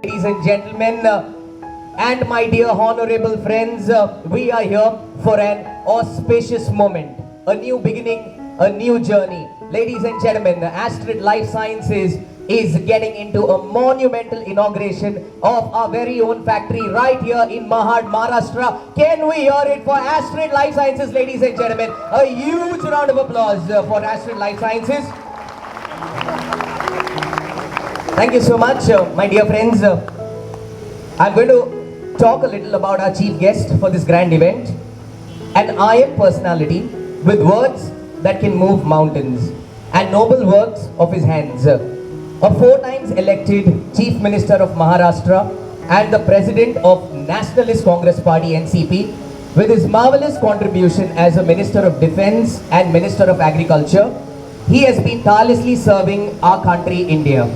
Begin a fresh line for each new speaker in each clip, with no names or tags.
Ladies and gentlemen, and my dear honorable friends, we are here for an auspicious moment, a new beginning, a new journey. Ladies and gentlemen, Astrid Life Sciences is getting into a monumental inauguration of our very own factory right here in Mahad, Maharashtra. Can we hear it for Astrid Life Sciences, ladies and gentlemen? A huge round of applause for Astrid Life Sciences. Thank you so much, my dear friends. I'm going to talk a little about our chief guest for this grand event. An iron personality with words that can move mountains and noble works of his hands. A 4 times elected Chief Minister of Maharashtra and the President of Nationalist Congress Party NCP, with his marvelous contribution as a Minister of Defence and Minister of Agriculture, he has been tirelessly serving our country, India.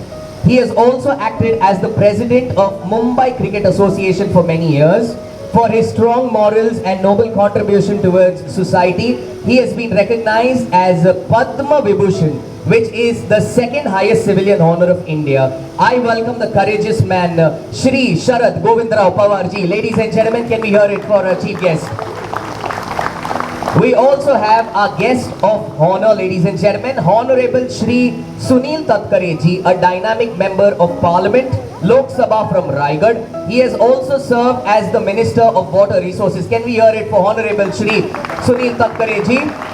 He has also acted as the President of Mumbai Cricket Association for many years. For his strong morals and noble contribution towards society, he has been recognized as a Padma Vibhushan, which is the second highest civilian honor of India. I welcome the courageous man, Shri Sharad Pawarji. Ladies and gentlemen, can we hear it for our chief guest? We also have our guest of honor, ladies and gentlemen, Honorable Shri Sunil Tatkareji, a dynamic member of Parliament, Lok Sabha from Raigad. He has also served as the Minister of Water Resources. Can we hear it for Honorable Shri Sunil Tatkareji?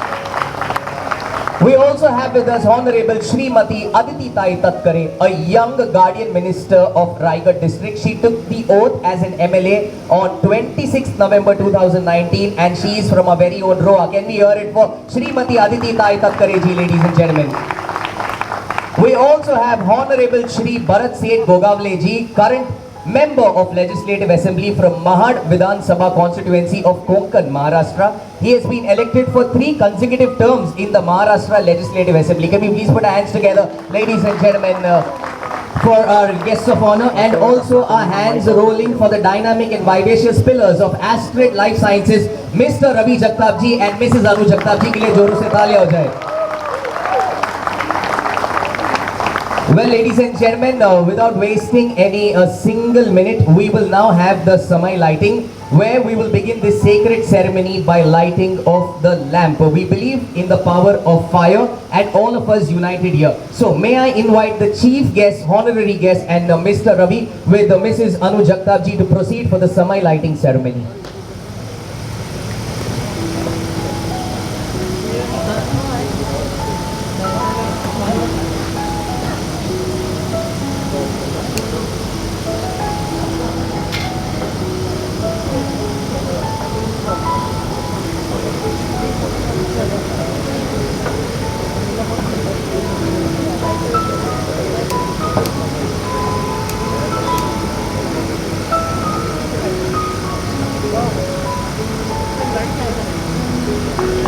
We also have with us Honorable Srimati Aditi Tai Tatkare, a young Guardian Minister of Raigad district. She took the oath as an MLA on 26th November 2019 and she is from our very own Roa. Can we hear it for Srimati Aditi Tai Tatkare ji, ladies and gentlemen? We also have Honorable Shri Bharat Seth Gogavle ji, current Member of Legislative Assembly from Mahad Vidhan Sabha constituency of Konkan, Maharashtra. He has been elected for 3 consecutive terms in the Maharashtra Legislative Assembly. Can we please put our hands together, ladies and gentlemen, for our guests of honor, and also our hands rolling for the dynamic and vivacious pillars of Astrid Life Sciences, Mr. Ravi Jagtap ji and Mrs. Anu Jagtap ji. के लिए जोरों से तालियां हो जाए. Well, ladies and gentlemen, without wasting any single minute, we will now have the Samay lighting, where we will begin this sacred ceremony by lighting of the lamp. We believe in the power of fire and all of us united here. So may I invite the chief guest, honorary guest, and Mr. Ravi with Mrs. Anu Jagtap ji to proceed for the Samay lighting ceremony.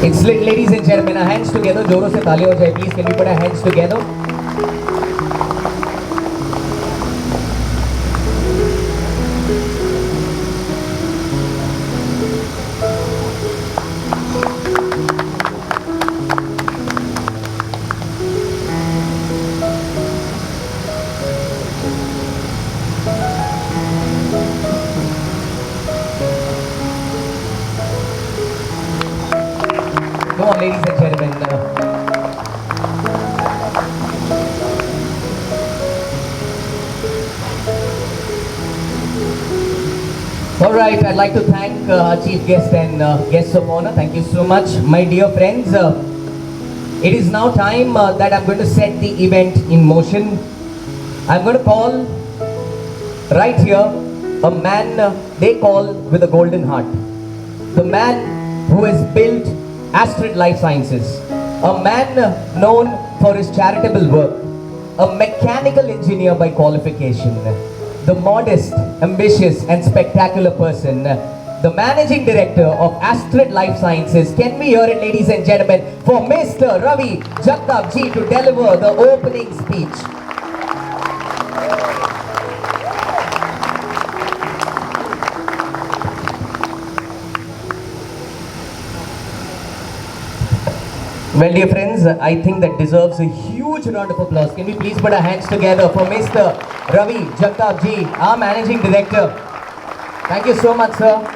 Excellent, ladies and gentlemen, our hands together, जोरों से तालियां हो जाए, please. Can we put our hands together? Come on, ladies and gentlemen. All right, I'd like to thank our chief guest and guests of honor. Thank you so much, my dear friends. It is now time that I'm going to set the event in motion. I'm going to call right here a man they call with a golden heart. The man who has built Astrid Life Sciences, a man known for his charitable work, a mechanical engineer by qualification, the modest, ambitious and spectacular person, the managing director of Astrid Life Sciences. Can we hear it, ladies and gentlemen, for Mr. Ravi Jagtap ji to deliver the opening speech. Well, dear friends, presence, I think that deserves a huge round of applause. Can we please put our hands together for Mr. Ravi Jagtap ji, our Managing Director. Thank you so much, sir.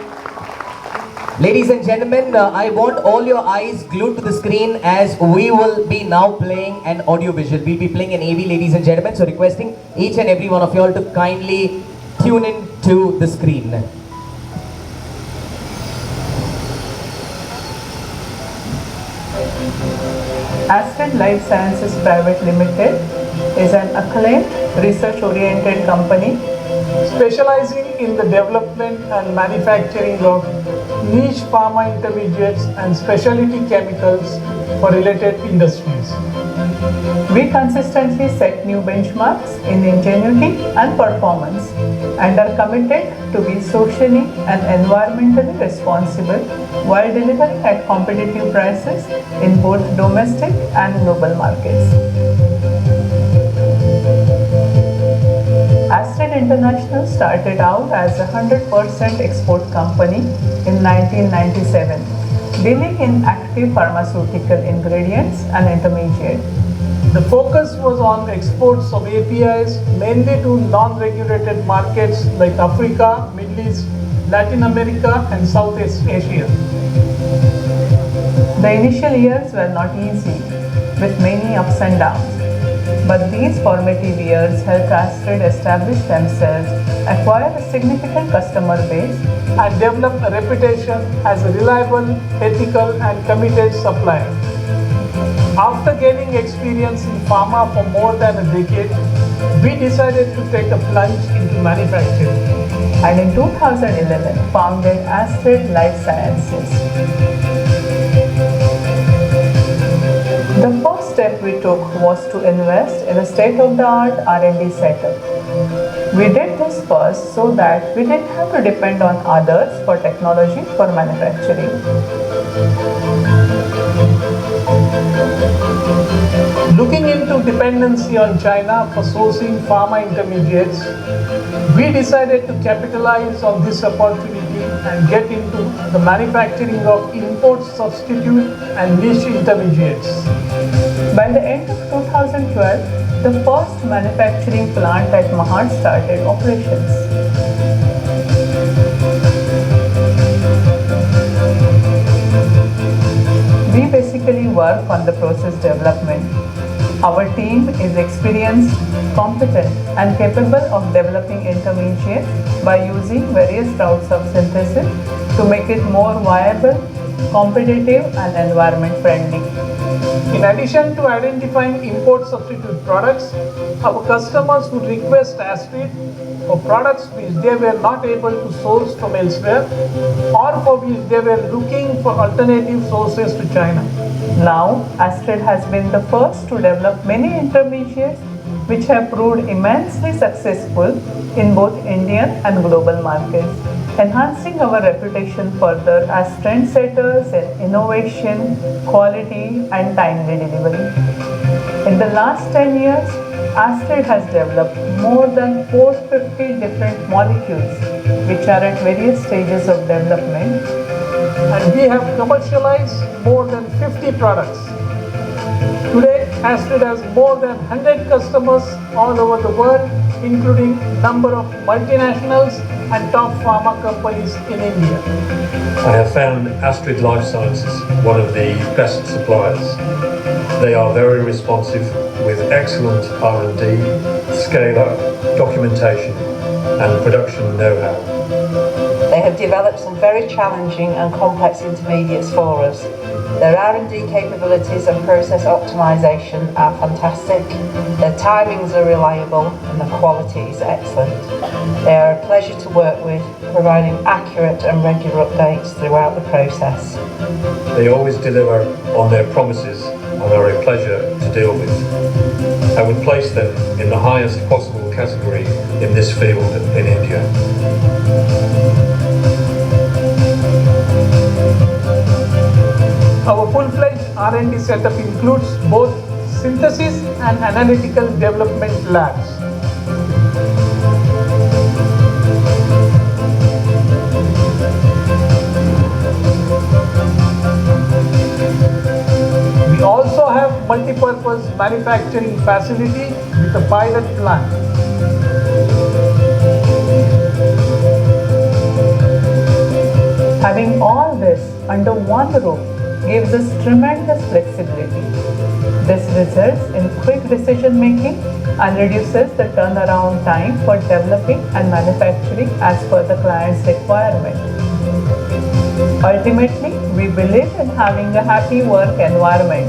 Ladies and gentlemen, I want all your eyes glued to the screen as we will be now playing an audio visual. We'll be playing an AV, ladies and gentlemen. So requesting each and every one of you all to kindly tune in to the screen.
Astrid Life Sciences Private Limited is an acclaimed research-oriented company
specializing in the development and manufacturing of niche pharma intermediates and specialty chemicals for related industries.
We consistently set new benchmarks in ingenuity and performance and are committed to be socially and environmentally responsible while delivering at competitive prices in both domestic and global markets. Astrid International started out as a 100% export company in 1997, dealing in active pharmaceutical ingredients and intermediates.
The focus was on exports of APIs mainly to non-regulated markets like Africa, Middle East, Latin America and Southeast Asia.
The initial years were not easy, with many ups and downs. But these formative years helped Astrid establish themselves, acquire a significant customer base,
and develop a reputation as a reliable, ethical and committed supplier. After gaining experience in pharma for more than a decade, we decided to take a plunge into manufacturing.
And in 2011 founded Astrid Life Sciences. The first step we took was to invest in a state-of-the-art R&D setup. We did this first so that we didn't have to depend on others for technology for manufacturing.
Looking into dependency on China for sourcing pharma intermediates, we decided to capitalize on this opportunity and get into the manufacturing of import substitute and niche intermediates.
By the end of 2012, the first manufacturing plant at Mahad started operations. We basically work on the process development. Our team is experienced, competent and capable of developing intermediates by using various routes of synthesis to make it more viable, competitive and environment friendly.
In addition to identifying import substitute products, our customers would request Astrid for products which they were not able to source from elsewhere or for which they were looking for alternative sources to China.
Now, Astrid has been the first to develop many intermediates which have proved immensely successful in both Indian and global markets, enhancing our reputation further as trendsetters in innovation, quality and timely delivery. In the last 10 years, Astrid has developed more than 450 different molecules which are at various stages of development,
and we have commercialized more than 50 products. Today, Astrid has more than 100 customers all over the world, including number of multinationals and top pharma companies in India.
I have found Astrid Life Sciences one of the best suppliers. They are very responsive with excellent R&D, scale-up, documentation and production know-how.
They have developed some very challenging and complex intermediates for us. Their R&D capabilities and process optimization are fantastic, their timings are reliable and the quality is excellent. They are a pleasure to work with, providing accurate and regular updates throughout the process.
They always deliver on their promises and are a pleasure to deal with. I would place them in the highest possible category in this field in India.
Our full-fledged R&D setup includes both synthesis and analytical development labs. We We also have multi-purpose manufacturing facility with a pilot plant.
Having all this under one roof gives us tremendous flexibility. This results in quick decision making and reduces the turnaround time for developing and manufacturing as per the client's requirement. Ultimately, we believe in having a happy work environment.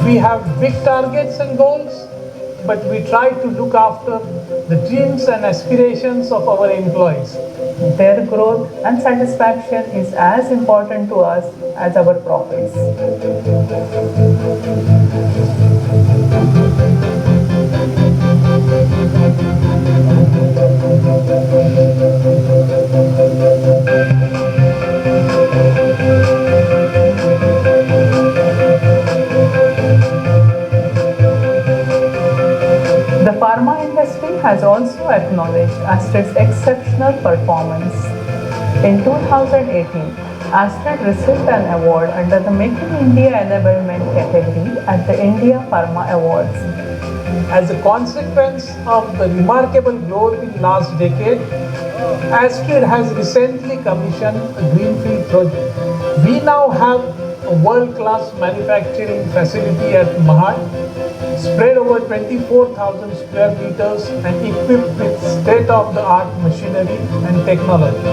We have big targets and goals, but we try to look after the dreams and aspirations of our employees.
Their growth and satisfaction is as important to us as our profits. The pharma industry has also acknowledged Astrid's exceptional performance. In 2018, Astrid received an award under the Make in India Enablement category at the India Pharma Awards.
As a consequence of the remarkable growth in last decade, Astrid has recently commissioned a greenfield project. We now have a world-class manufacturing facility at Mahad, spread over 24,000 square meters and equipped with state-of-the-art machinery and technology.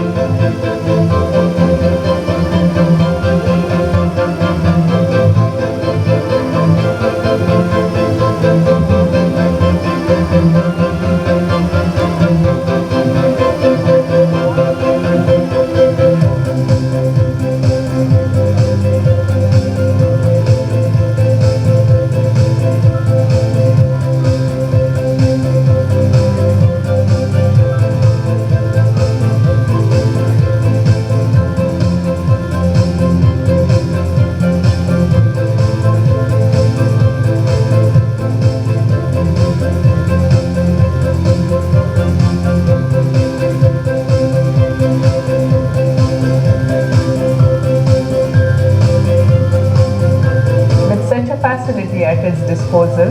Facility at its disposal,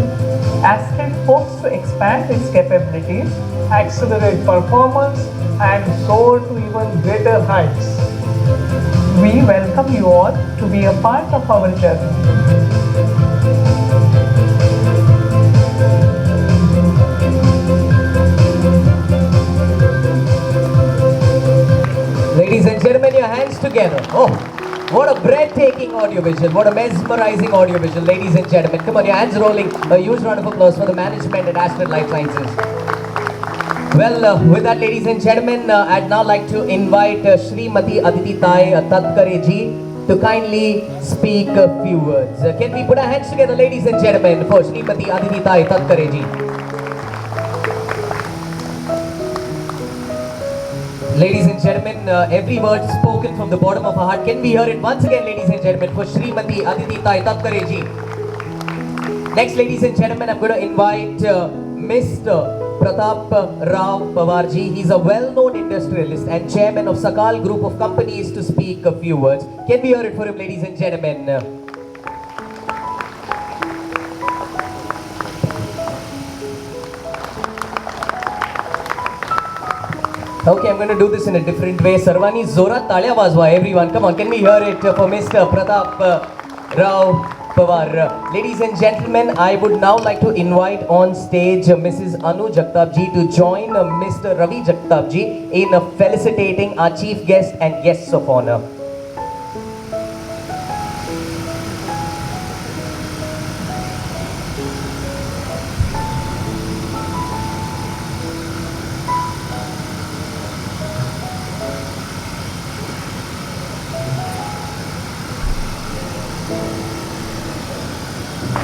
Astrid hopes to expand its capabilities,
Accelerate performance and soar to even greater heights.
We welcome you all to be a part of our journey.
Ladies and gentlemen, your hands together. Oh, what a breathtaking audiovisual. What a mesmerizing audiovisual. Ladies and gentlemen, come on, your hands rolling. A huge round of applause for the management at Astrid Life Sciences. Well, with that, ladies and gentlemen, I'd now like to invite Srimati Aditi Tai Tatkare ji to kindly speak a few words. Can we put our hands together, ladies and gentlemen, for Srimati Aditi Tai Tatkare ji. Ladies and gentlemen, every word spoken from the bottom of our heart. Can we hear it once again, ladies and gentlemen, for Srimati Aditi Tai Tatkare ji. Next, ladies and gentlemen, I'm going to invite Mr. Sharad Pawarji. He's a well-known industrialist and chairman of Sakal Group of Companies to speak a few words. Can we hear it for him, ladies and gentlemen? Okay, I'm going to do this in a different way. Sarvani Zorat Talya Wazwa, everyone. Come on, can we hear it for Mr. Rao Pawar. Ladies and gentlemen, I would now like to invite on stage Mrs. Anu Jagtap ji to join Mr. Ravi Jagtap ji in felicitating our chief guest and guests of honor.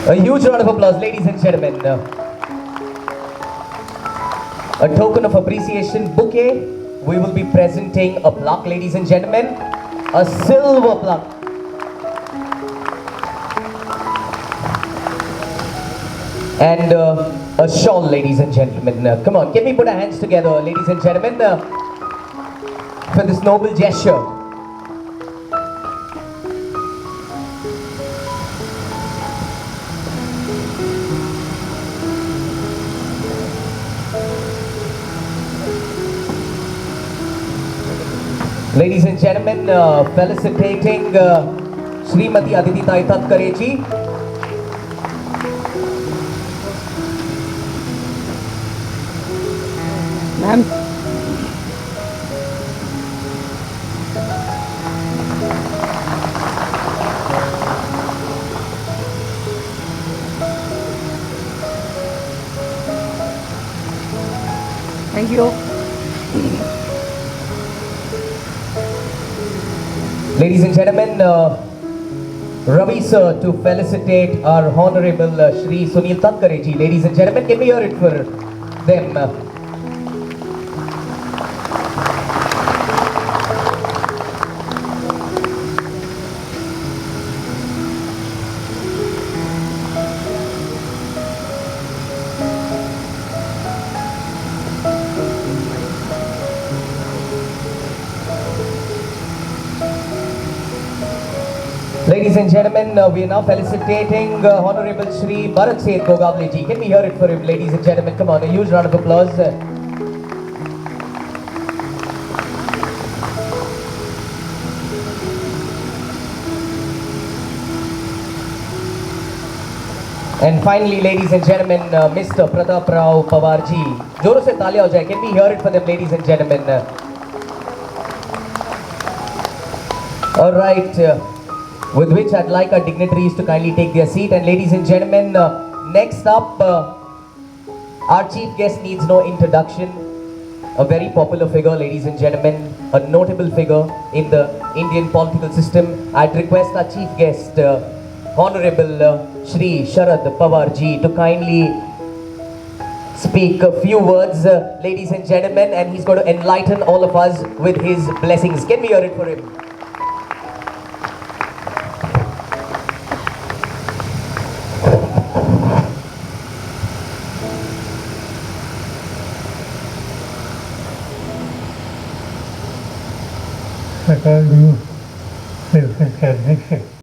A huge round of applause, ladies and gentlemen. A token of appreciation bouquet. We will be presenting a plaque, ladies and gentlemen. A silver plaque. And a shawl, ladies and gentlemen. Come on, can we put our hands together, ladies and gentlemen, for this noble gesture. Ladies and gentlemen, felicitating Srimati Aditi Tai Tatkare ji.
Ma'am. Thank you.
Ladies and gentlemen, Ravi sir to felicitate our Honorable Shri Sunil Tatkare ji. Ladies and gentlemen, can we hear it for them? Ladies and gentlemen, we are now felicitating Honorable Shri Bharat Seth Gogavle ji. Can we hear it for him, ladies and gentlemen? Come on, a huge round of applause. And finally, ladies and gentlemen, Mr. Pratap Rao Pawarji. Joro se taaliyan ho jaye. Can we hear it for them, ladies and gentlemen? All right. With which I'd like our dignitaries to kindly take their seat. And ladies and gentlemen, next up, our chief guest needs no introduction. A very popular figure, ladies and gentlemen, a notable figure in the Indian political system. I'd request our chief guest, Honorable Shri Sharad Pawarji, to kindly speak a few words, ladies and gentlemen, and he's going to enlighten all of us with his blessings. Can we hear it for him?
แล้วก็รู้สึกเป็นแขกให้เสร็จ